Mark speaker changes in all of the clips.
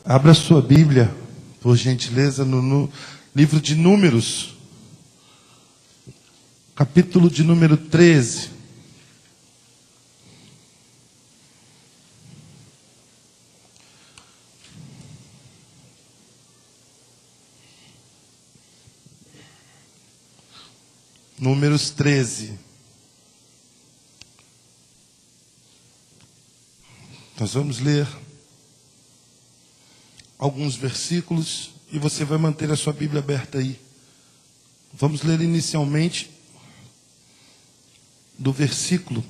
Speaker 1: Abra sua Bíblia, por gentileza, no livro de Números, capítulo de número 13. Números 13. Nós vamos ler alguns versículos e você vai manter a sua Bíblia aberta aí. Vamos ler inicialmente do versículo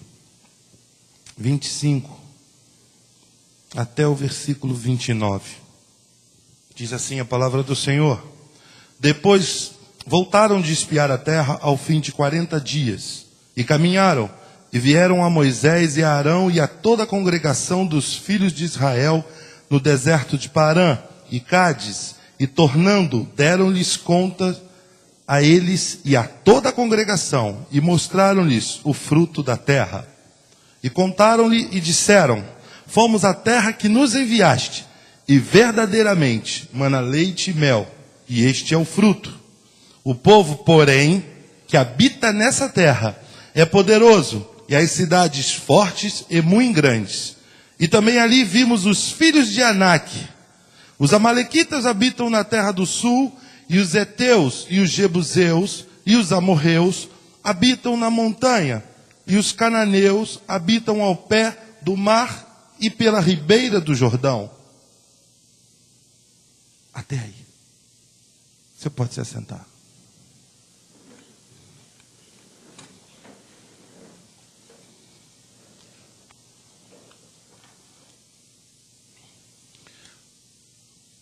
Speaker 1: 25 até o versículo 29. Diz assim a palavra do Senhor: Depois voltaram de espiar a terra ao fim de 40 dias, e caminharam, e vieram a Moisés e a Arão e a toda a congregação dos filhos de Israel no deserto de Parã e Cádiz, e tornando, deram-lhes conta a eles e a toda a congregação, e mostraram-lhes o fruto da terra. E contaram-lhe e disseram: Fomos à terra que nos enviaste, e verdadeiramente mana leite e mel, e este é o fruto. O povo, porém, que habita nessa terra é poderoso, e as cidades fortes e muito grandes. E também ali vimos os filhos de Anak. Os amalequitas habitam na terra do sul, e os heteus, e os jebuseus, e os amorreus habitam na montanha, e os cananeus habitam ao pé do mar e pela ribeira do Jordão. Até aí. Você pode se assentar.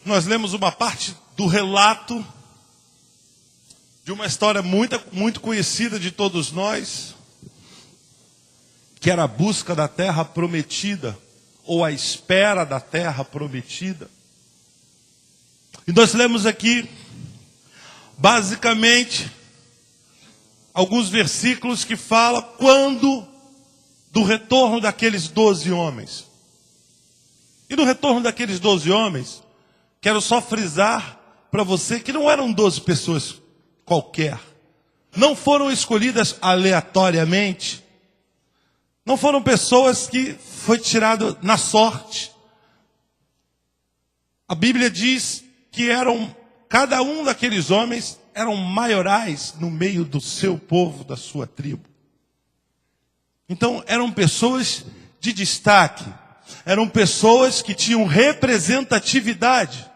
Speaker 1: Nós lemos uma parte do relato de uma história muito conhecida de todos nós, que era a busca da terra prometida, ou a espera da terra prometida. E nós lemos aqui, basicamente, alguns versículos que falam quando do retorno daqueles 12 homens. E no retorno daqueles 12 homens, quero só frisar para você que não eram 12 pessoas qualquer. Não foram escolhidas aleatoriamente. Não foram pessoas que foi tirado na sorte. A Bíblia diz que cada um daqueles homens eram maiorais no meio do seu povo, da sua tribo. Então eram pessoas de destaque. Eram pessoas que tinham representatividade.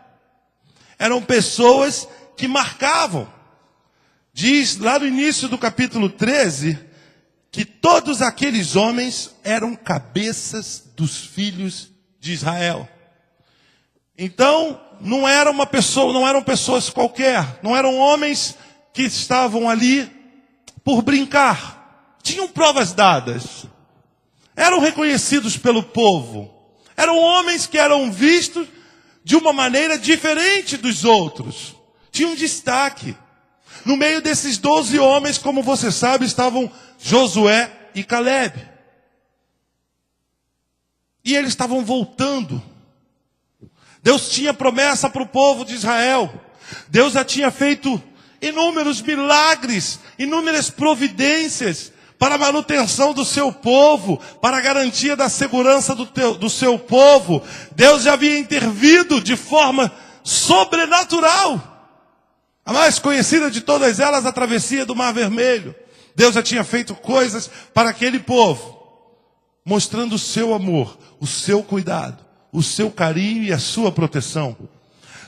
Speaker 1: Eram pessoas que marcavam. Diz lá no início do capítulo 13, que todos aqueles homens eram cabeças dos filhos de Israel. Então, não eram pessoas qualquer. Não eram homens que estavam ali por brincar. Tinham provas dadas. Eram reconhecidos pelo povo. Eram homens que eram vistos de uma maneira diferente dos outros. Tinham destaque. No meio desses 12 homens, como você sabe, estavam Josué e Caleb. E eles estavam voltando. Deus tinha promessa para o povo de Israel. Deus já tinha feito inúmeros milagres, inúmeras providências para a manutenção do seu povo, para a garantia da segurança do seu povo. Deus já havia intervido de forma sobrenatural. A mais conhecida de todas elas, a travessia do Mar Vermelho. Deus já tinha feito coisas para aquele povo, mostrando o seu amor, o seu cuidado, o seu carinho e a sua proteção.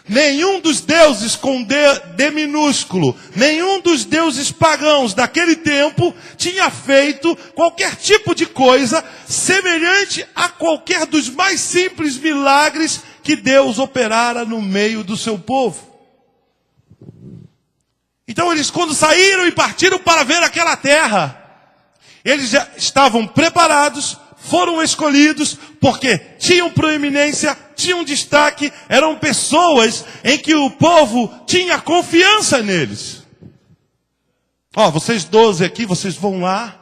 Speaker 1: Nenhum dos deuses com D minúsculo, nenhum dos deuses pagãos daquele tempo tinha feito qualquer tipo de coisa semelhante a qualquer dos mais simples milagres que Deus operara no meio do seu povo. Então eles, quando saíram e partiram para ver aquela terra, eles já estavam preparados, foram escolhidos, porque tinham proeminência, tinham destaque, eram pessoas em que o povo tinha confiança neles. Vocês 12 aqui, vocês vão lá,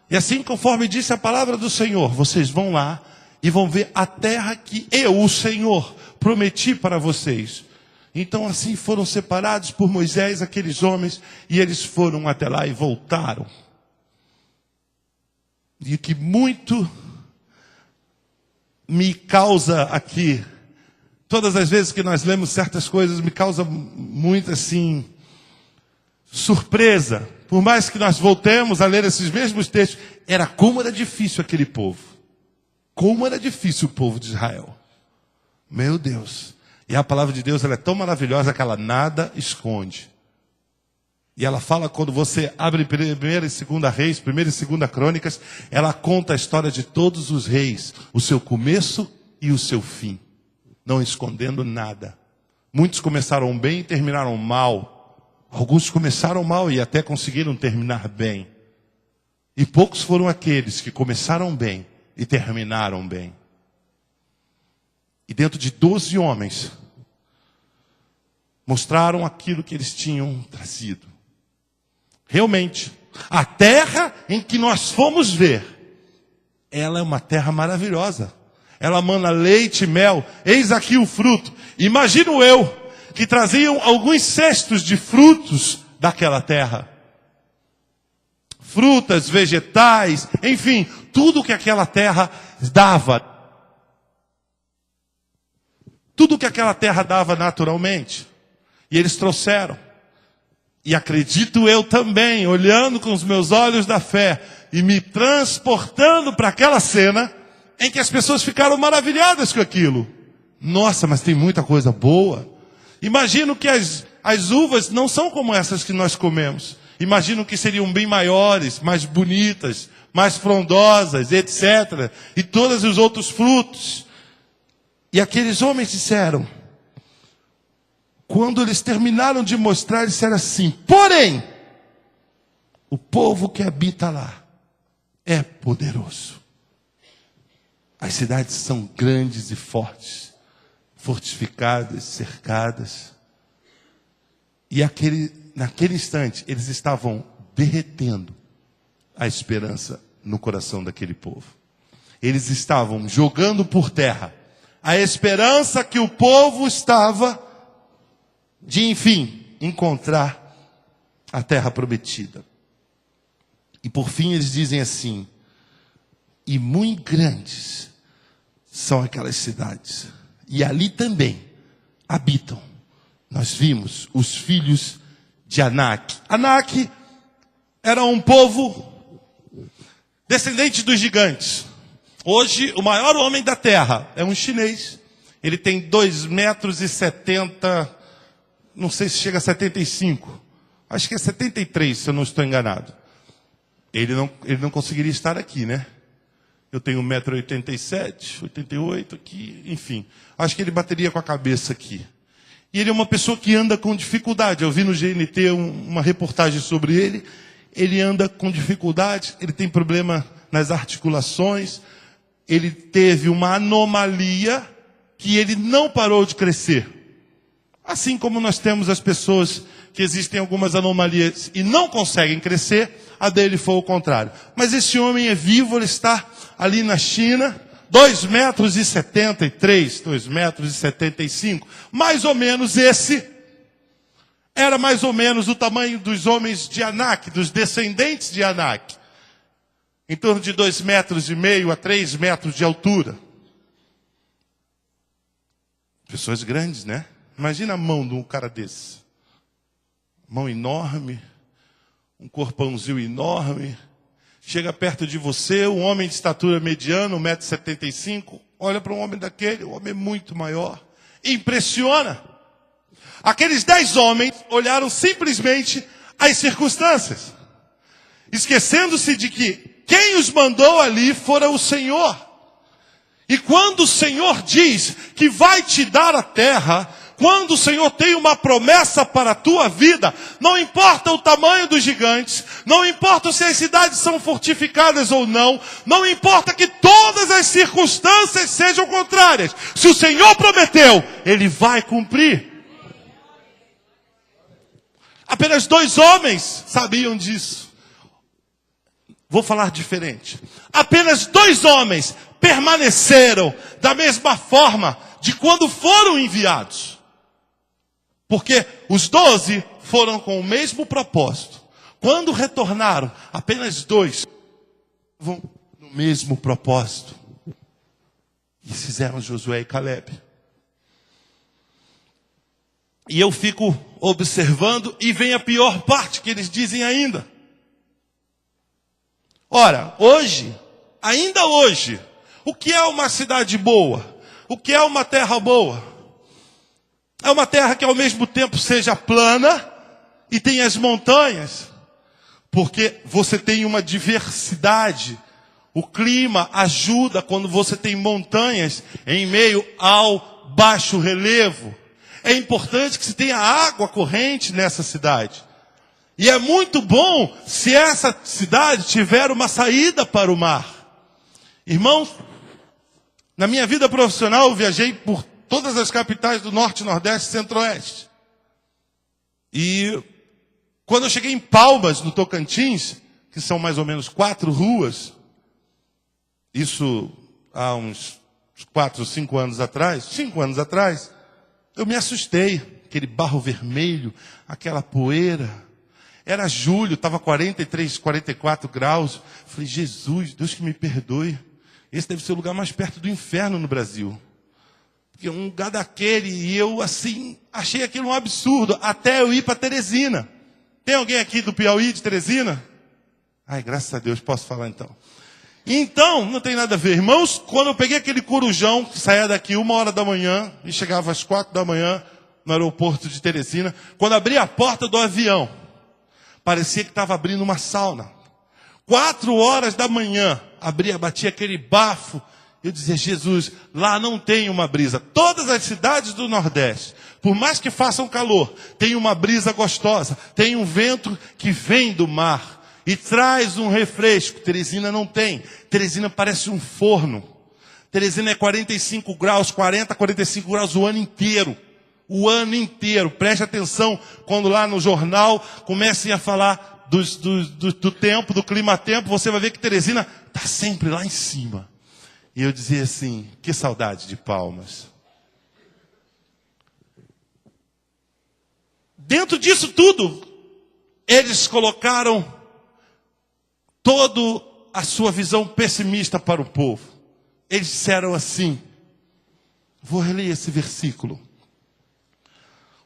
Speaker 1: e assim conforme disse a palavra do Senhor, vocês vão lá e vão ver a terra que eu, o Senhor, prometi para vocês. Então assim foram separados por Moisés aqueles homens, e eles foram até lá e voltaram. E o que muito me causa aqui, todas as vezes que nós lemos certas coisas, me causa muito assim, surpresa. Por mais que nós voltemos a ler esses mesmos textos, como era difícil aquele povo. Como era difícil o povo de Israel. Meu Deus. E a palavra de Deus, ela é tão maravilhosa que ela nada esconde. E ela fala, quando você abre 1ª e 2ª Reis, 1ª e 2ª Crônicas, ela conta a história de todos os reis, o seu começo e o seu fim, não escondendo nada. Muitos começaram bem e terminaram mal. Alguns começaram mal e até conseguiram terminar bem. E poucos foram aqueles que começaram bem e terminaram bem. E dentro de 12 homens, mostraram aquilo que eles tinham trazido. Realmente, a terra em que nós fomos ver, ela é uma terra maravilhosa. Ela mana leite e mel. Eis aqui o fruto. Imagino eu que traziam alguns cestos de frutos daquela terra. Frutas, vegetais, enfim, tudo que aquela terra dava. Tudo que aquela terra dava naturalmente. E eles trouxeram. E acredito eu também, olhando com os meus olhos da fé e me transportando para aquela cena em que as pessoas ficaram maravilhadas com aquilo. Nossa, mas tem muita coisa boa. Imagino que as uvas não são como essas que nós comemos. Imagino que seriam bem maiores, mais bonitas, mais frondosas, etc. E todos os outros frutos. E aqueles homens disseram, quando eles terminaram de mostrar, eles disseram assim, porém, o povo que habita lá é poderoso. As cidades são grandes e fortes, fortificadas, cercadas. E naquele instante, eles estavam derretendo a esperança no coração daquele povo. Eles estavam jogando por terra a esperança que o povo estava de, enfim, encontrar a terra prometida. E por fim eles dizem assim, e muito grandes são aquelas cidades, e ali também habitam, nós vimos, os filhos de Anak. Anak era um povo descendente dos gigantes. Hoje, o maior homem da terra é um chinês. Ele tem 2,70 metros, não sei se chega a 75. Acho que é 73, se eu não estou enganado. Ele não conseguiria estar aqui, né? Eu tenho 1,87 m, 88 aqui, enfim. Acho que ele bateria com a cabeça aqui. E ele é uma pessoa que anda com dificuldade. Eu vi no GNT uma reportagem sobre ele. Ele anda com dificuldade, ele tem problema nas articulações. Ele teve uma anomalia que ele não parou de crescer. Assim como nós temos as pessoas que existem algumas anomalias e não conseguem crescer, a dele foi o contrário. Mas esse homem é vivo, ele está ali na China, 2,73 metros, 2,75 metros. Mais ou menos esse, era mais ou menos o tamanho dos homens de Anak, dos descendentes de Anak. Em torno de 2,5 metros a 3 metros de altura. Pessoas grandes, né? Imagina a mão de um cara desse. Mão enorme, um corpãozinho enorme. Chega perto de você, um homem de estatura mediana, 1,75 m. Olha para um homem daquele, o homem é muito maior. Impressiona. Aqueles 10 homens olharam simplesmente as circunstâncias. Esquecendo-se de que quem os mandou ali fora o Senhor. E quando o Senhor diz que vai te dar a terra, quando o Senhor tem uma promessa para a tua vida, não importa o tamanho dos gigantes, não importa se as cidades são fortificadas ou não, não importa que todas as circunstâncias sejam contrárias. Se o Senhor prometeu, Ele vai cumprir. Apenas 2 homens sabiam disso. Vou falar diferente. Apenas 2 homens permaneceram da mesma forma, de quando foram enviados. Porque os 12 foram com o mesmo propósito. Quando retornaram, apenas 2 vão no mesmo propósito. E fizeram Josué e Calebe. E eu fico observando e vem a pior parte que eles dizem ainda. Ora, hoje, ainda hoje, o que é uma cidade boa? O que é uma terra boa? É uma terra que ao mesmo tempo seja plana e tenha as montanhas. Porque você tem uma diversidade. O clima ajuda quando você tem montanhas em meio ao baixo relevo. É importante que se tenha água corrente nessa cidade. E é muito bom se essa cidade tiver uma saída para o mar. Irmãos, na minha vida profissional eu viajei por todas as capitais do Norte, Nordeste e Centro-Oeste. E quando eu cheguei em Palmas, no Tocantins, que são mais ou menos 4 ruas, isso há uns 4 ou 5 anos atrás, 5 anos atrás, eu me assustei. Aquele barro vermelho, aquela poeira. Era julho, estava 43, 44 graus. Falei, Jesus, Deus que me perdoe. Esse deve ser o lugar mais perto do inferno no Brasil. Porque um lugar daquele, e eu assim, achei aquilo um absurdo, até eu ir para Teresina. Tem alguém aqui do Piauí, de Teresina? Ai, graças a Deus, posso falar então. Então, não tem nada a ver. Irmãos, quando eu peguei aquele corujão, que saía daqui 1h da manhã, e chegava às 4 da manhã, no aeroporto de Teresina, quando abri a porta do avião, parecia que estava abrindo uma sauna. 4 horas da manhã, batia aquele bafo. Eu dizia, Jesus, lá não tem uma brisa. Todas as cidades do Nordeste, por mais que façam calor, tem uma brisa gostosa. Tem um vento que vem do mar e traz um refresco. Teresina não tem. Teresina parece um forno. Teresina é 45 graus, 40, 45 graus o ano inteiro. O ano inteiro. Preste atenção quando lá no jornal comecem a falar do tempo, do clima-tempo, você vai ver que Teresina está sempre lá em cima. E eu dizia assim, que saudade de Palmas. Dentro disso tudo, eles colocaram toda a sua visão pessimista para o povo. Eles disseram assim, vou reler esse versículo.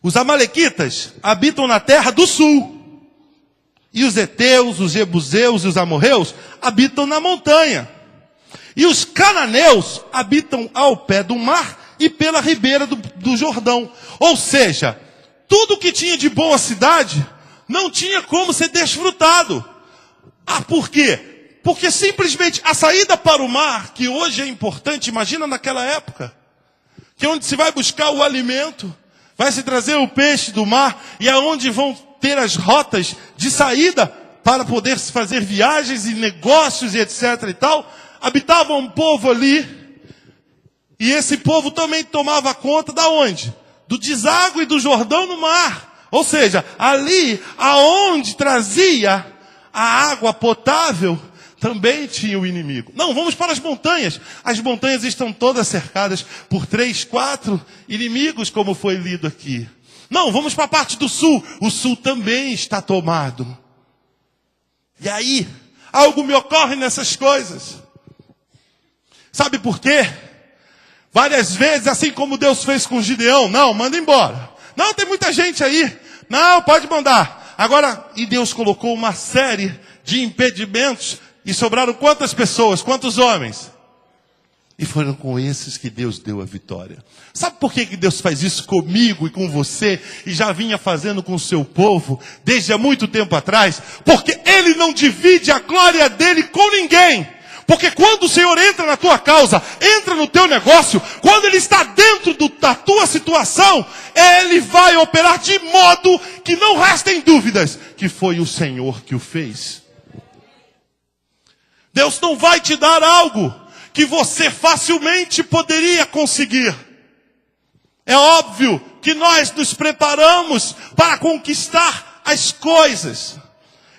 Speaker 1: Os amalequitas habitam na terra do sul. E os heteus, os jebuseus e os amorreus habitam na montanha. E os cananeus habitam ao pé do mar e pela ribeira do Jordão. Ou seja, tudo que tinha de boa cidade não tinha como ser desfrutado. Ah, por quê? Porque simplesmente a saída para o mar, que hoje é importante, imagina naquela época, que é onde se vai buscar o alimento, vai se trazer o peixe do mar, e é onde vão ter as rotas de saída para poder se fazer viagens e negócios e etc e tal. Habitava um povo ali, e esse povo também tomava conta da onde? Do deságue do Jordão no mar. Ou seja, ali aonde trazia a água potável, também tinha o inimigo. Não, vamos para as montanhas. As montanhas estão todas cercadas por 3, 4 inimigos, como foi lido aqui. Não, vamos para a parte do sul. O sul também está tomado. E aí, algo me ocorre nessas coisas. Sabe por quê? Várias vezes, assim como Deus fez com Gideão. Não, manda embora. Não, tem muita gente aí. Não, pode mandar. Agora, e Deus colocou uma série de impedimentos. E sobraram quantas pessoas? Quantos homens? E foram com esses que Deus deu a vitória. Sabe por que Deus faz isso comigo e com você? E já vinha fazendo com o seu povo desde há muito tempo atrás? Porque Ele não divide a glória dele com ninguém. Porque quando o Senhor entra na tua causa, entra no teu negócio, quando Ele está dentro da tua situação, Ele vai operar de modo que não restem dúvidas que foi o Senhor que o fez. Deus não vai te dar algo que você facilmente poderia conseguir. É óbvio que nós nos preparamos para conquistar as coisas.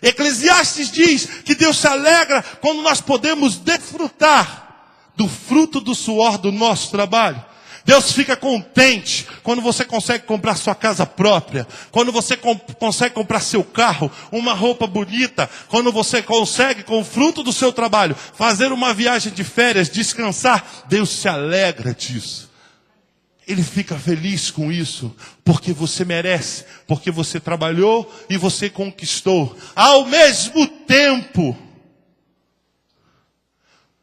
Speaker 1: Eclesiastes diz que Deus se alegra quando nós podemos desfrutar do fruto do suor do nosso trabalho. Deus fica contente quando você consegue comprar sua casa própria, quando você consegue comprar seu carro, uma roupa bonita, quando você consegue, com o fruto do seu trabalho, fazer uma viagem de férias, descansar. Deus se alegra disso. Ele fica feliz com isso, porque você merece, porque você trabalhou e você conquistou. Ao mesmo tempo,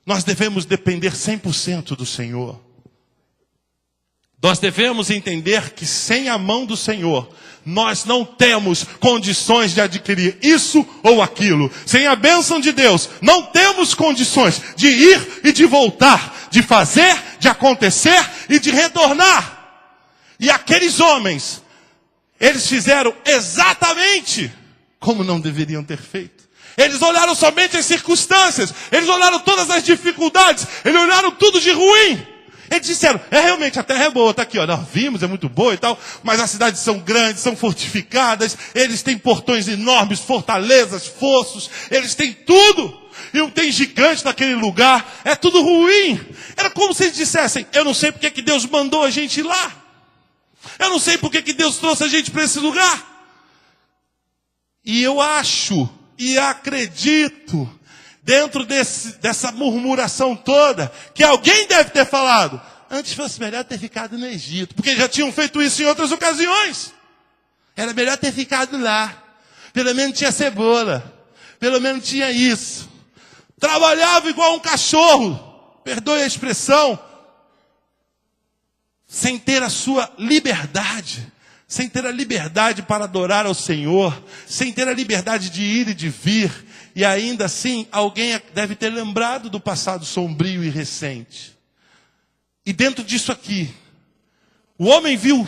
Speaker 1: nós devemos depender 100% do Senhor. Nós devemos entender que sem a mão do Senhor, nós não temos condições de adquirir isso ou aquilo. Sem a bênção de Deus, não temos condições de ir e de voltar, de fazer, de acontecer e de retornar. E aqueles homens, eles fizeram exatamente como não deveriam ter feito. Eles olharam somente as circunstâncias, eles olharam todas as dificuldades, eles olharam tudo de ruim. Eles disseram, realmente a terra é boa, está aqui, ó, nós vimos, é muito boa e tal, mas as cidades são grandes, são fortificadas, eles têm portões enormes, fortalezas, fossos, eles têm tudo. E tem gigante naquele lugar, é tudo ruim. Era como se eles dissessem, eu não sei porque que Deus mandou a gente ir lá. Eu não sei porque que Deus trouxe a gente para esse lugar. E eu acho e acredito, dentro dessa murmuração toda, que alguém deve ter falado, antes fosse melhor ter ficado no Egito, porque já tinham feito isso em outras ocasiões. Era melhor ter ficado lá. Pelo menos tinha cebola, pelo menos tinha isso. Trabalhava igual um cachorro, perdoe a expressão, sem ter a sua liberdade, sem ter a liberdade para adorar ao Senhor, sem ter a liberdade de ir e de vir. E ainda assim, alguém deve ter lembrado do passado sombrio e recente. E dentro disso aqui, o homem viu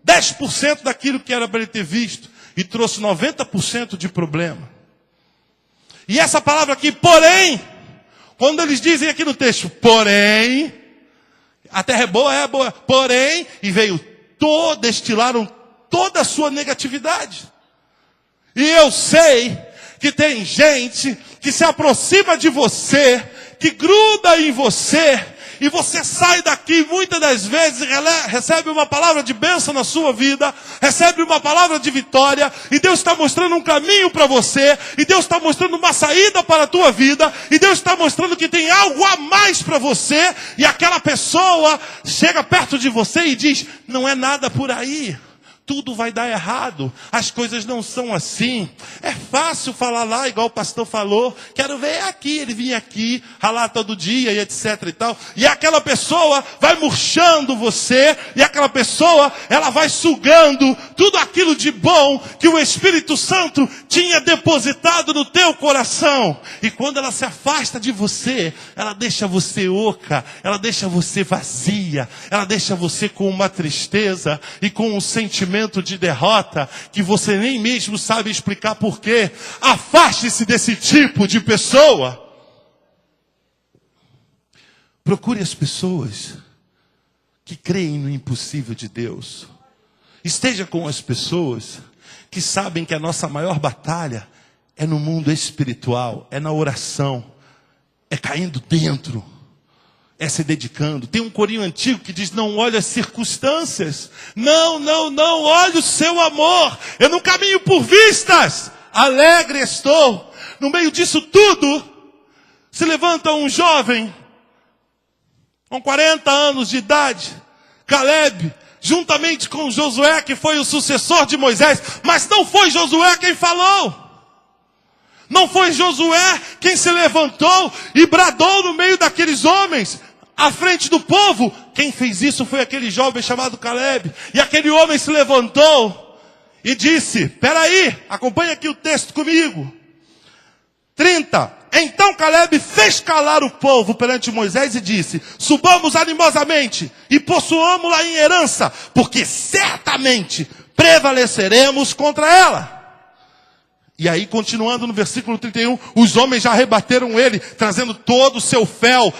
Speaker 1: 10% daquilo que era para ele ter visto e trouxe 90% de problema. E essa palavra aqui, porém, quando eles dizem aqui no texto, porém, a terra é boa, porém, e destilaram toda a sua negatividade. E eu sei que tem gente que se aproxima de você, que gruda em você, e você sai daqui muitas das vezes, recebe uma palavra de bênção na sua vida, recebe uma palavra de vitória, e Deus está mostrando um caminho para você, e Deus está mostrando uma saída para a tua vida, e Deus está mostrando que tem algo a mais para você, e aquela pessoa chega perto de você e diz, não é nada por aí. Tudo vai dar errado, as coisas não são assim. É fácil falar lá, igual o pastor falou, quero ver aqui, ele vinha aqui, ralar todo dia e etc e tal. E aquela pessoa vai murchando você, e aquela pessoa, ela vai sugando tudo aquilo de bom que o Espírito Santo tinha depositado no teu coração. E quando ela se afasta de você, ela deixa você oca, ela deixa você vazia, ela deixa você com uma tristeza e com um sentimento de derrota, que você nem mesmo sabe explicar por quê. Afaste-se desse tipo de pessoa. Procure as pessoas que creem no impossível de Deus. Esteja com as pessoas que sabem que a nossa maior batalha é no mundo espiritual, é na oração, é caindo dentro, é se dedicando. Tem um corinho antigo que diz, não olhe as circunstâncias. Não, olhe o seu amor. Eu não caminho por vistas. Alegre estou. No meio disso tudo, se levanta um jovem, com 40 anos de idade, Caleb, juntamente com Josué, que foi o sucessor de Moisés. Mas não foi Josué quem falou. Não foi Josué quem se levantou e bradou no meio daqueles homens, à frente do povo. Quem fez isso foi aquele jovem chamado Caleb. E aquele homem se levantou e disse, peraí, acompanha aqui o texto comigo. 30. Então Caleb fez calar o povo perante Moisés e disse, subamos animosamente e possuamos-la em herança, porque certamente prevaleceremos contra ela. E aí, continuando no versículo 31, os homens já rebateram ele, trazendo todo o seu fel,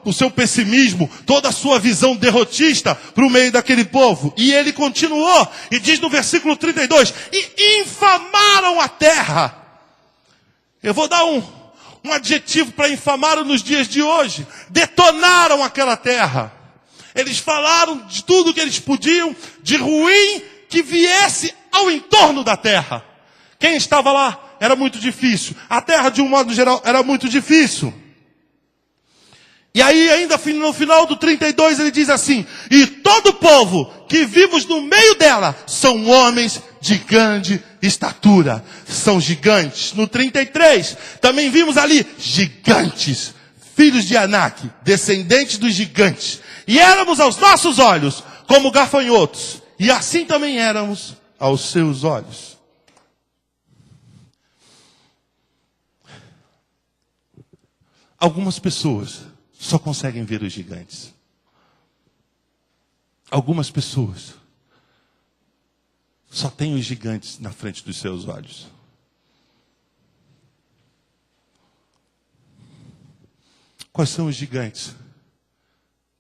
Speaker 1: o seu pessimismo, toda a sua visão derrotista para o meio daquele povo. E ele continuou, e diz no versículo 32, e infamaram a terra. Eu vou dar um adjetivo para infamaram nos dias de hoje. Detonaram aquela terra. Eles falaram de tudo que eles podiam, de ruim que viesse ao entorno da terra. Quem estava lá era muito difícil. A terra, de um modo geral, era muito difícil. E aí, ainda no final do 32, ele diz assim: e todo o povo que vivos no meio dela são homens de grande estatura. São gigantes. No 33, também vimos ali gigantes, filhos de Anak, descendentes dos gigantes. E éramos aos nossos olhos como gafanhotos. E assim também éramos aos seus olhos. Algumas pessoas só conseguem ver os gigantes. Algumas pessoas só têm os gigantes na frente dos seus olhos. Quais são os gigantes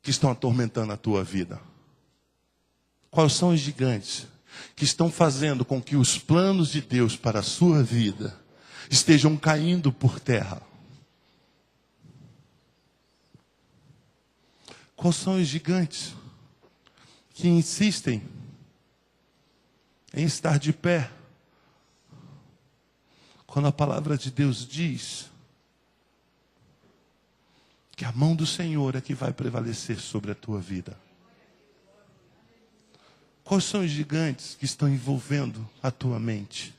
Speaker 1: que estão atormentando a tua vida? Quais são os gigantes que estão fazendo com que os planos de Deus para a sua vida estejam caindo por terra? Quais são os gigantes que insistem em estar de pé quando a palavra de Deus diz que a mão do Senhor é que vai prevalecer sobre a tua vida? Quais são os gigantes que estão envolvendo a tua mente?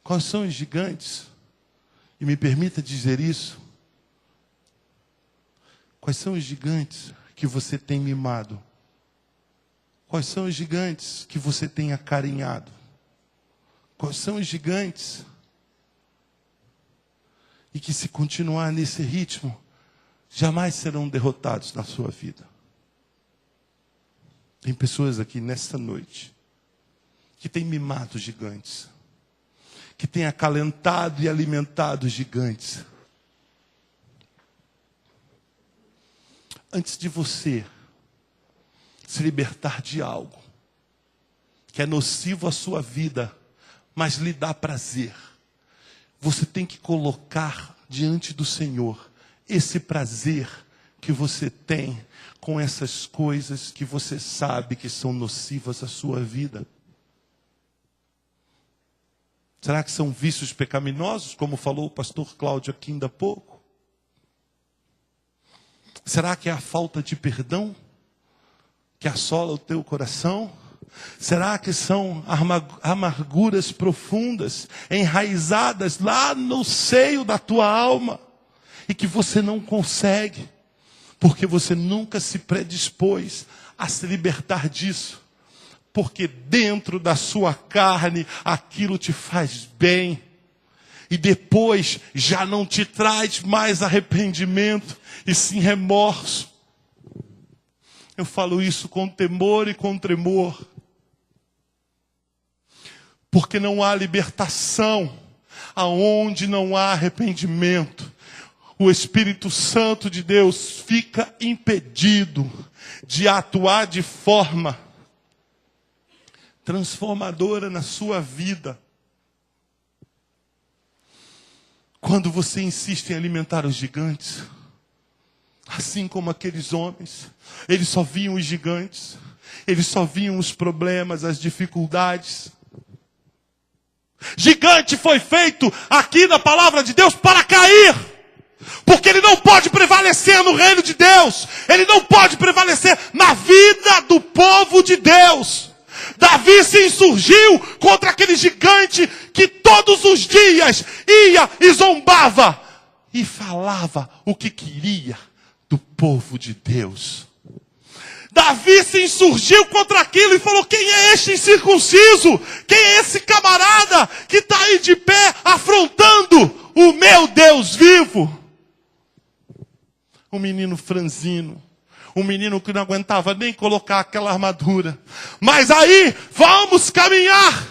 Speaker 1: Quais são os gigantes, e me permita dizer isso, quais são os gigantes que você tem mimado? Quais são os gigantes que você tem acarinhado? Quais são os gigantes? E que, se continuar nesse ritmo, jamais serão derrotados na sua vida. Tem pessoas aqui nessa noite que têm mimado gigantes, que têm acalentado e alimentado gigantes. Antes de você se libertar de algo que é nocivo à sua vida, mas lhe dá prazer, você tem que colocar diante do Senhor esse prazer que você tem com essas coisas que você sabe que são nocivas à sua vida. Será que são vícios pecaminosos, como falou o pastor Cláudio aqui ainda há pouco? Será que é a falta de perdão que assola o teu coração? Será que são amarguras profundas, enraizadas lá no seio da tua alma, e que você não consegue, porque você nunca se predispôs a se libertar disso? Porque dentro da sua carne aquilo te faz bem, e depois já não te traz mais arrependimento, e sim remorso. Eu falo isso com temor e com tremor, porque não há libertação aonde não há arrependimento. O Espírito Santo de Deus fica impedido de atuar de forma transformadora na sua vida. Quando você insiste em alimentar os gigantes, assim como aqueles homens, eles só viam os gigantes, eles só viam os problemas, as dificuldades. Gigante foi feito aqui na palavra de Deus para cair, porque ele não pode prevalecer no reino de Deus, ele não pode prevalecer na vida do povo de Deus. Davi se insurgiu contra aquele gigante que todos os dias ia e zombava e falava o que queria do povo de Deus. Davi se insurgiu contra aquilo e falou: quem é este incircunciso? Quem é esse camarada que está aí de pé afrontando o meu Deus vivo? Um menino franzino, um menino que não aguentava nem colocar aquela armadura. Mas aí, vamos caminhar.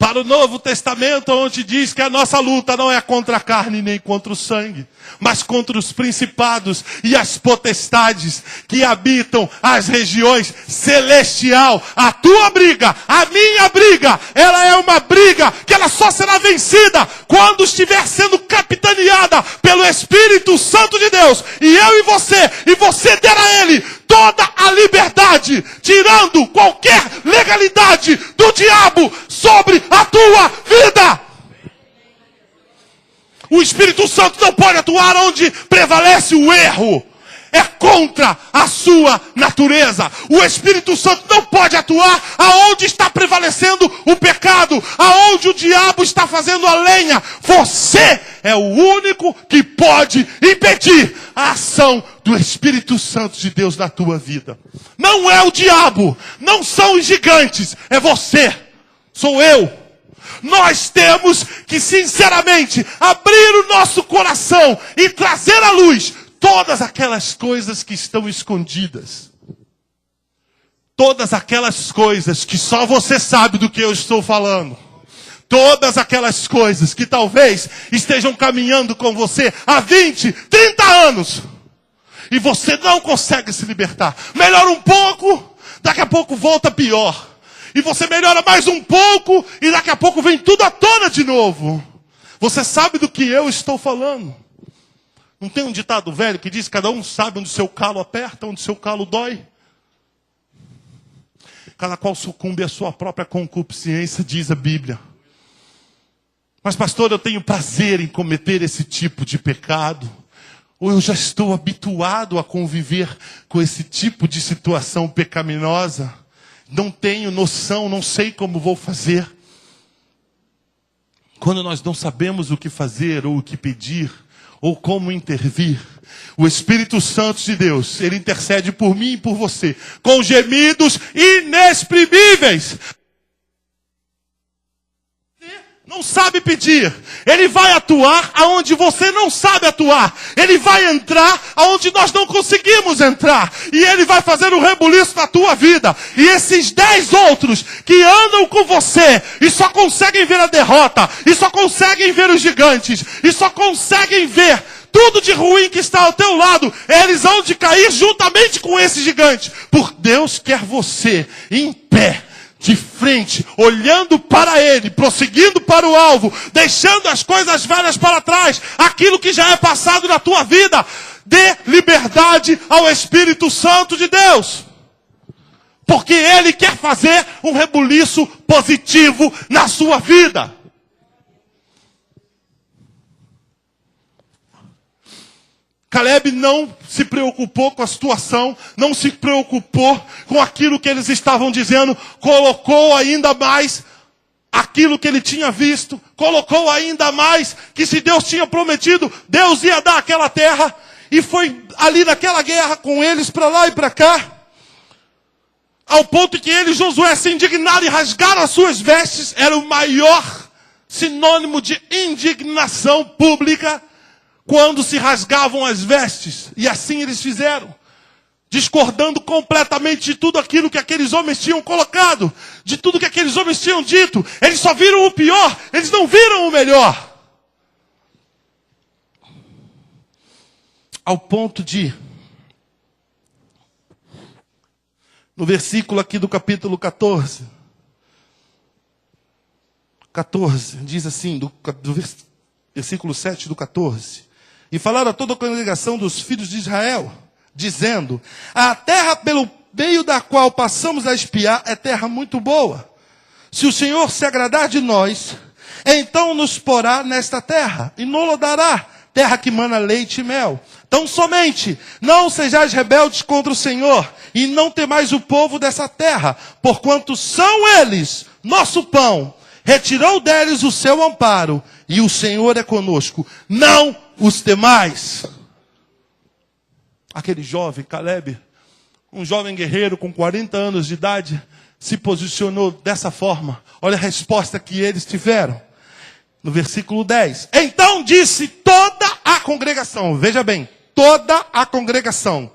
Speaker 1: para o Novo Testamento, onde diz que a nossa luta não é contra a carne nem contra o sangue, mas contra os principados e as potestades que habitam as regiões celestial. A tua briga, a minha briga, ela é uma briga que ela só será vencida quando estiver sendo capitaneada pelo Espírito Santo de Deus. E você der a Ele toda a liberdade, tirando qualquer legalidade do diabo sobre a tua vida. O Espírito Santo não pode atuar onde prevalece o erro. É contra a sua natureza. O Espírito Santo não pode atuar aonde está prevalecendo o pecado, aonde o diabo está fazendo a lenha. Você é o único que pode impedir a ação do Espírito Santo de Deus na tua vida. Não é o diabo, não são os gigantes, é você, sou eu. Nós temos que sinceramente abrir o nosso coração e trazer à luz todas aquelas coisas que estão escondidas. Todas aquelas coisas que só você sabe do que eu estou falando. Todas aquelas coisas que talvez estejam caminhando com você há 20, 30 anos. E você não consegue se libertar. Melhora um pouco, daqui a pouco volta pior. E você melhora mais um pouco e daqui a pouco vem tudo à tona de novo. Você sabe do que eu estou falando. Não tem um ditado velho que diz que cada um sabe onde o seu calo aperta, onde o seu calo dói? Cada qual sucumbe à sua própria concupiscência, diz a Bíblia. Mas pastor, eu tenho prazer em cometer esse tipo de pecado. Ou eu já estou habituado a conviver com esse tipo de situação pecaminosa. Não tenho noção, não sei como vou fazer. Quando nós não sabemos o que fazer, ou o que pedir, ou como intervir, o Espírito Santo de Deus, Ele intercede por mim e por você, com gemidos inexprimíveis. Não sabe pedir, Ele vai atuar aonde você não sabe atuar. Ele vai entrar aonde nós não conseguimos entrar. E Ele vai fazer um rebuliço na tua vida. E esses 10 outros que andam com você e só conseguem ver a derrota, e só conseguem ver os gigantes, e só conseguem ver tudo de ruim que está ao teu lado, eles hão de cair juntamente com esse gigante. Porque Deus quer você em pé, de frente, olhando para Ele, prosseguindo para o alvo, deixando as coisas velhas para trás, aquilo que já é passado na tua vida. Dê liberdade ao Espírito Santo de Deus, porque Ele quer fazer um rebuliço positivo na sua vida. Caleb não se preocupou com a situação, não se preocupou com aquilo que eles estavam dizendo, colocou ainda mais aquilo que ele tinha visto, colocou ainda mais que se Deus tinha prometido, Deus ia dar aquela terra, e foi ali naquela guerra com eles para lá e para cá, ao ponto que ele, Josué, se indignaram e rasgaram as suas vestes. Era o maior sinônimo de indignação pública, quando se rasgavam as vestes. E assim eles fizeram, discordando completamente de tudo aquilo que aqueles homens tinham colocado, de tudo que aqueles homens tinham dito. Eles só viram o pior, eles não viram o melhor. Ao ponto de, no versículo aqui do capítulo 14, diz assim, do versículo 7 do 14. E falaram a toda a congregação dos filhos de Israel, dizendo: a terra pelo meio da qual passamos a espiar é terra muito boa. Se o Senhor se agradar de nós, então nos porá nesta terra, e nos dará terra que mana leite e mel. Tão somente não sejais rebeldes contra o Senhor, e não temais o povo dessa terra, porquanto são eles nosso pão. Retirou deles o seu amparo, e o Senhor é conosco. Não os temais. Aquele jovem, Caleb, um jovem guerreiro com 40 anos de idade, se posicionou dessa forma. Olha a resposta que eles tiveram. No versículo 10. Então disse toda a congregação, veja bem, toda a congregação.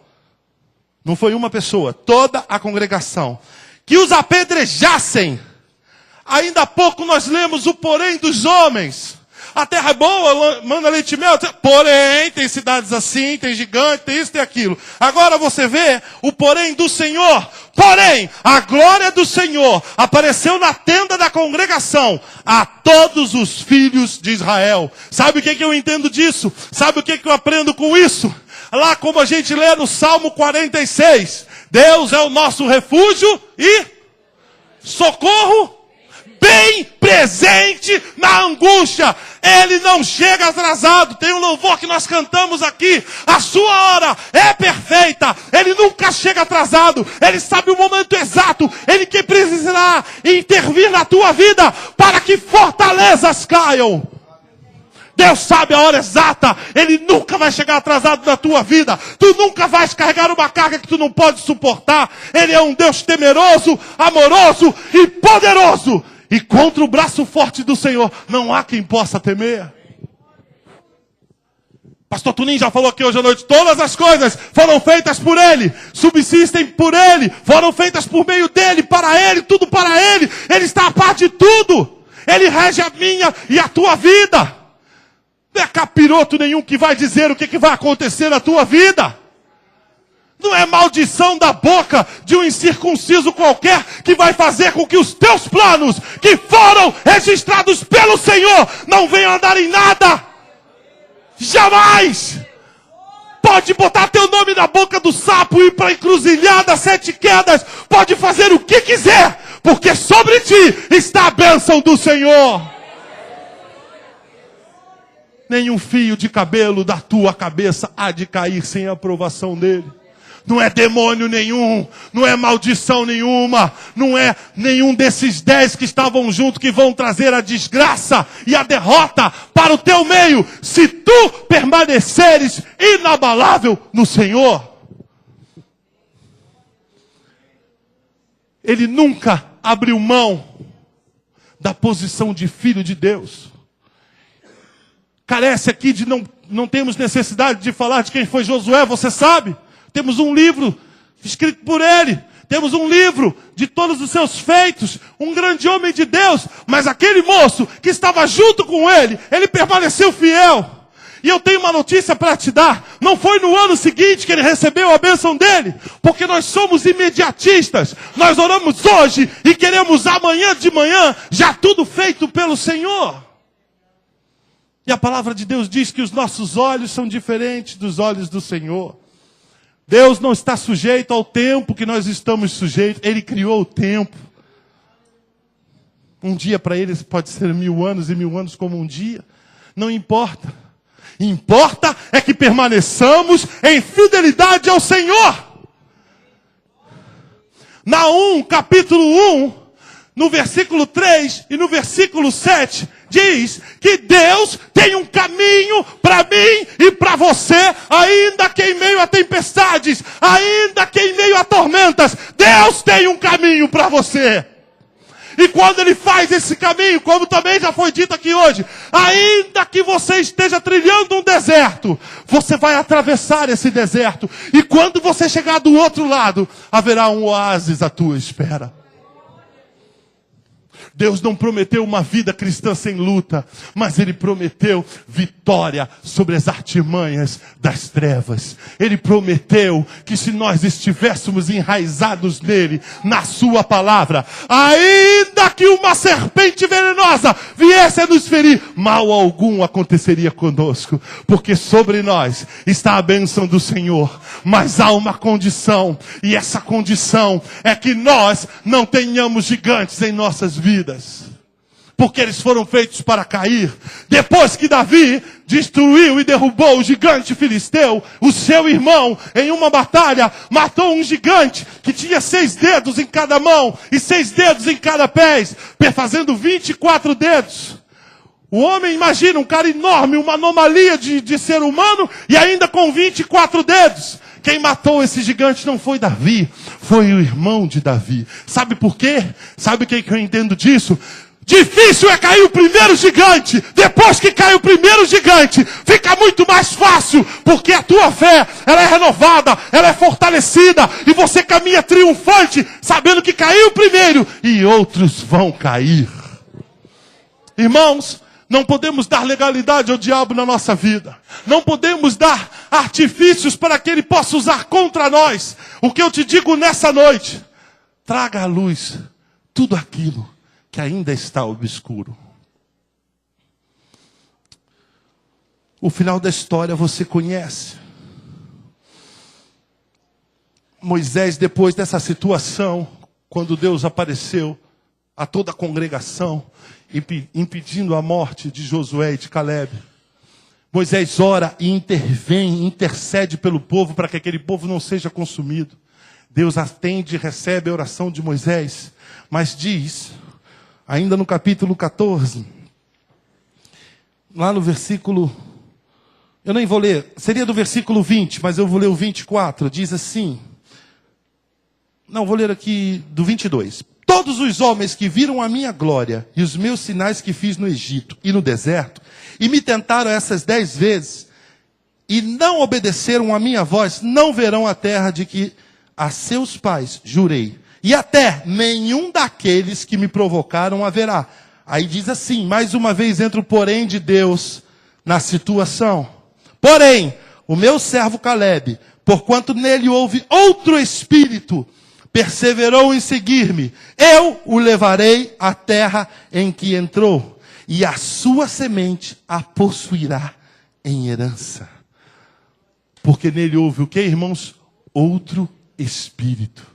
Speaker 1: Não foi uma pessoa, toda a congregação. Que os apedrejassem. Ainda há pouco nós lemos o porém dos homens. A terra é boa, manda leite e mel. Porém, tem cidades assim, tem gigante, tem isso, tem aquilo. Agora você vê o porém do Senhor. Porém, a glória do Senhor apareceu na tenda da congregação a todos os filhos de Israel. Sabe o que eu entendo disso? Sabe o que eu aprendo com isso? Lá como a gente lê no Salmo 46. Deus é o nosso refúgio e socorro bem presente na angústia. Ele não chega atrasado. Tem um louvor que nós cantamos aqui. A sua hora é perfeita. Ele nunca chega atrasado. Ele sabe o momento exato. Ele que precisará intervir na tua vida para que fortalezas caiam. Deus sabe a hora exata. Ele nunca vai chegar atrasado na tua vida. Tu nunca vais carregar uma carga que tu não pode suportar. Ele é um Deus temeroso, amoroso e poderoso. E contra o braço forte do Senhor não há quem possa temer. Pastor Tunim já falou aqui hoje à noite. Todas as coisas foram feitas por Ele. Subsistem por Ele. Foram feitas por meio dEle, para Ele, tudo para Ele. Ele está a par de tudo. Ele rege a minha e a tua vida. Não é capiroto nenhum que vai dizer o que vai acontecer na tua vida. Não é maldição da boca de um incircunciso qualquer que vai fazer com que os teus planos, que foram registrados pelo Senhor, não venham a dar em nada. Jamais! Pode botar teu nome na boca do sapo e ir para a encruzilhada, 7 quedas. Pode fazer o que quiser, porque sobre ti está a bênção do Senhor. Nenhum fio de cabelo da tua cabeça há de cair sem a aprovação dele. Não é demônio nenhum, não é maldição nenhuma, não é nenhum desses 10 que estavam juntos que vão trazer a desgraça e a derrota para o teu meio, se tu permaneceres inabalável no Senhor. Ele nunca abriu mão da posição de filho de Deus. Carece aqui de não temos necessidade de falar de quem foi Josué, você sabe? Temos um livro escrito por ele. Temos um livro de todos os seus feitos. Um grande homem de Deus. Mas aquele moço que estava junto com ele, ele permaneceu fiel. E eu tenho uma notícia para te dar. Não foi no ano seguinte que ele recebeu a bênção dele. Porque nós somos imediatistas. Nós oramos hoje e queremos amanhã de manhã já tudo feito pelo Senhor. E a palavra de Deus diz que os nossos olhos são diferentes dos olhos do Senhor. Deus não está sujeito ao tempo que nós estamos sujeitos. Ele criou o tempo. Um dia para ele pode ser 1000 anos e 1000 anos como um dia. Não importa. Importa é que permaneçamos em fidelidade ao Senhor. Naum, capítulo 1, no versículo 3 e no versículo 7, diz que Deus tem um caminho para mim e para você, ainda que em meio a tempestades, ainda que em meio a tormentas, Deus tem um caminho para você. E quando Ele faz esse caminho, como também já foi dito aqui hoje, ainda que você esteja trilhando um deserto, você vai atravessar esse deserto. E quando você chegar do outro lado, haverá um oásis à tua espera. Deus não prometeu uma vida cristã sem luta, mas Ele prometeu vitória sobre as artimanhas das trevas. Ele prometeu que se nós estivéssemos enraizados nele, na sua palavra, ainda que uma serpente venenosa viesse a nos ferir, mal algum aconteceria conosco, porque sobre nós está a bênção do Senhor. Mas há uma condição, e essa condição é que nós não tenhamos gigantes em nossas vidas. Porque eles foram feitos para cair. Depois que Davi destruiu e derrubou o gigante filisteu, o seu irmão, em uma batalha, matou um gigante que tinha 6 dedos em cada mão e 6 dedos em cada pé, fazendo 24 dedos. O homem, imagina, um cara enorme, uma anomalia de ser humano e ainda com 24 dedos. Quem matou esse gigante não foi Davi, foi o irmão de Davi. Sabe por quê? Sabe o que eu entendo disso? Difícil é cair o primeiro gigante. Depois que cai o primeiro gigante, fica muito mais fácil, porque a tua fé, ela é renovada, ela é fortalecida, e você caminha triunfante, sabendo que caiu o primeiro, e outros vão cair. Irmãos, não podemos dar legalidade ao diabo na nossa vida. Não podemos dar artifícios para que ele possa usar contra nós. O que eu te digo nessa noite: traga à luz tudo aquilo que ainda está obscuro. O final da história você conhece. Moisés, depois dessa situação, quando Deus apareceu a toda a congregação, impedindo a morte de Josué e de Caleb, Moisés ora e intervém, intercede pelo povo para que aquele povo não seja consumido. Deus atende e recebe a oração de Moisés, mas diz, ainda no capítulo 14, lá no versículo, eu nem vou ler, seria do versículo 20, mas eu vou ler o 24, diz assim, não, vou ler aqui do 22. Todos os homens que viram a minha glória e os meus sinais que fiz no Egito e no deserto, e me tentaram essas 10 vezes, e não obedeceram a minha voz, não verão a terra de que a seus pais jurei. E até nenhum daqueles que me provocaram haverá. Aí diz assim, mais uma vez entra o porém de Deus na situação. Porém, o meu servo Caleb, porquanto nele houve outro espírito, perseverou em seguir-me, eu o levarei à terra em que entrou, e a sua semente a possuirá em herança. Porque nele houve o que, irmãos? Outro espírito.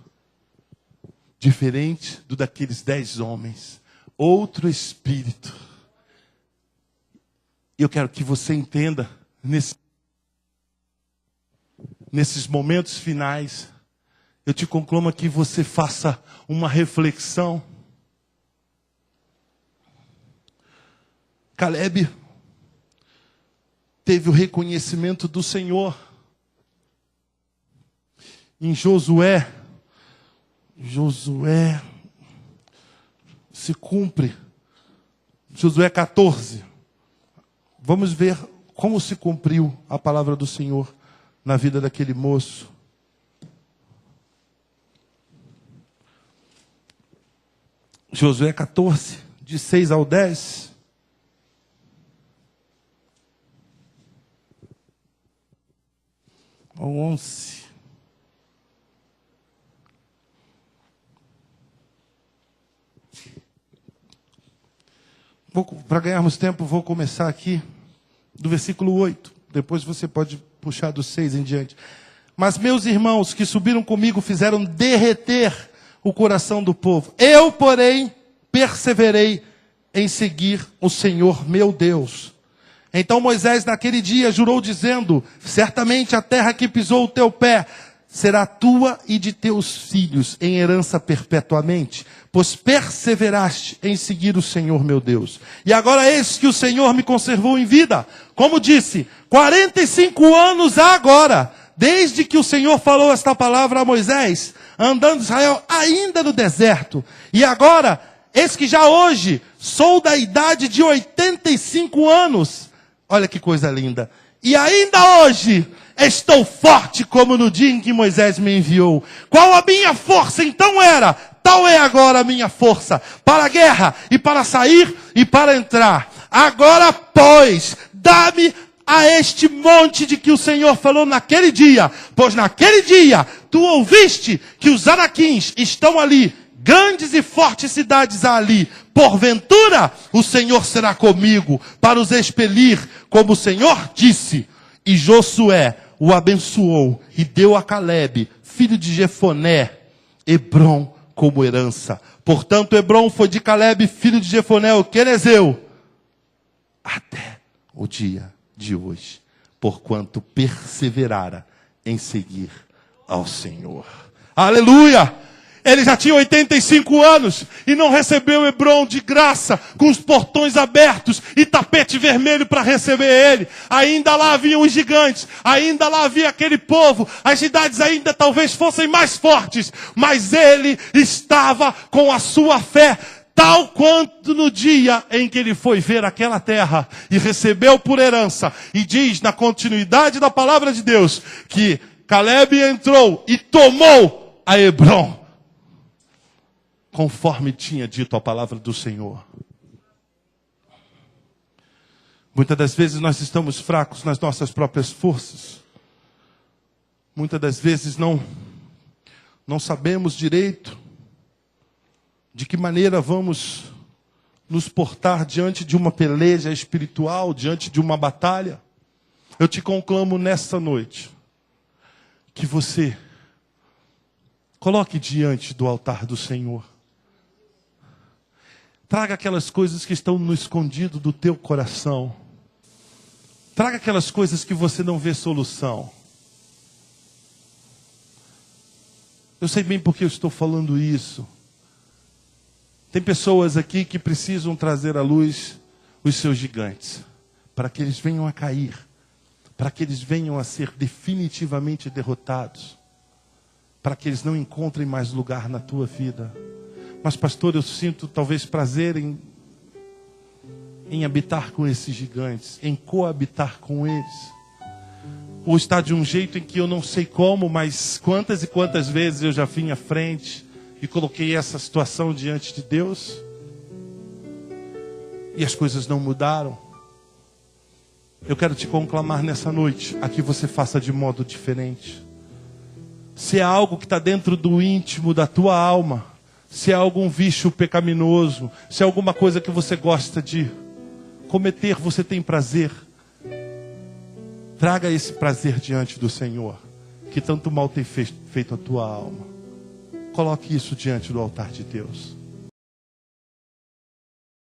Speaker 1: Diferente do daqueles 10 homens. Outro espírito. Eu quero que você entenda, nesses momentos finais, eu te conclamo que você faça uma reflexão. Caleb teve o reconhecimento do Senhor. Em Josué se cumpre. Josué 14. Vamos ver como se cumpriu a palavra do Senhor na vida daquele moço. Josué 14, de 6 ao 10. Ao 11. Para ganharmos tempo, vou começar aqui do versículo 8. Depois você pode puxar do 6 em diante. Mas meus irmãos que subiram comigo fizeram derreter o coração do povo. Eu, porém, perseverei em seguir o Senhor meu Deus. Então Moisés naquele dia jurou dizendo, certamente a terra que pisou o teu pé será tua e de teus filhos em herança perpetuamente, pois perseveraste em seguir o Senhor meu Deus. E agora eis que o Senhor me conservou em vida. Como disse, 45 anos há agora, desde que o Senhor falou esta palavra a Moisés, andando Israel ainda no deserto. E agora, eis que já hoje sou da idade de 85 anos. Olha que coisa linda. E ainda hoje estou forte como no dia em que Moisés me enviou. Qual a minha força então era? Tal é agora a minha força, para a guerra, e para sair, e para entrar. Agora, pois, dá-me a este monte de que o Senhor falou naquele dia, pois naquele dia tu ouviste que os anaquins estão ali, grandes e fortes cidades há ali. Porventura, o Senhor será comigo, para os expelir, como o Senhor disse. E Josué o abençoou, e deu a Caleb, filho de Jefoné, Hebrom como herança. Portanto, Hebrom foi de Caleb, filho de Jefoné, o querezeu, até o dia de hoje, porquanto perseverara em seguir ao Senhor. Aleluia! Ele já tinha 85 anos e não recebeu Hebrom de graça, com os portões abertos e tapete vermelho para receber ele. Ainda lá haviam os gigantes, ainda lá havia aquele povo, as cidades ainda talvez fossem mais fortes, mas ele estava com a sua fé, tal quanto no dia em que ele foi ver aquela terra e recebeu por herança. E diz na continuidade da palavra de Deus que Caleb entrou e tomou a Hebrom, conforme tinha dito a palavra do Senhor. Muitas das vezes nós estamos fracos nas nossas próprias forças. Muitas das vezes não sabemos direito de que maneira vamos nos portar diante de uma peleja espiritual, diante de uma batalha. Eu te conclamo nesta noite que você coloque diante do altar do Senhor. Traga aquelas coisas que estão no escondido do teu coração. Traga aquelas coisas que você não vê solução. Eu sei bem porque eu estou falando isso. Tem pessoas aqui que precisam trazer à luz os seus gigantes, para que eles venham a cair, para que eles venham a ser definitivamente derrotados, para que eles não encontrem mais lugar na tua vida. Mas pastor, eu sinto talvez prazer em habitar com esses gigantes, em coabitar com eles. Ou está de um jeito em que eu não sei como, mas quantas e quantas vezes eu já vim à frente e coloquei essa situação diante de Deus e as coisas não mudaram. Eu quero te conclamar nessa noite a que você faça de modo diferente. Se é algo que está dentro do íntimo da tua alma, se é algum vício pecaminoso, se é alguma coisa que você gosta de cometer, você tem prazer, traga esse prazer diante do Senhor, que tanto mal tem feito a tua alma. Coloque isso diante do altar de Deus.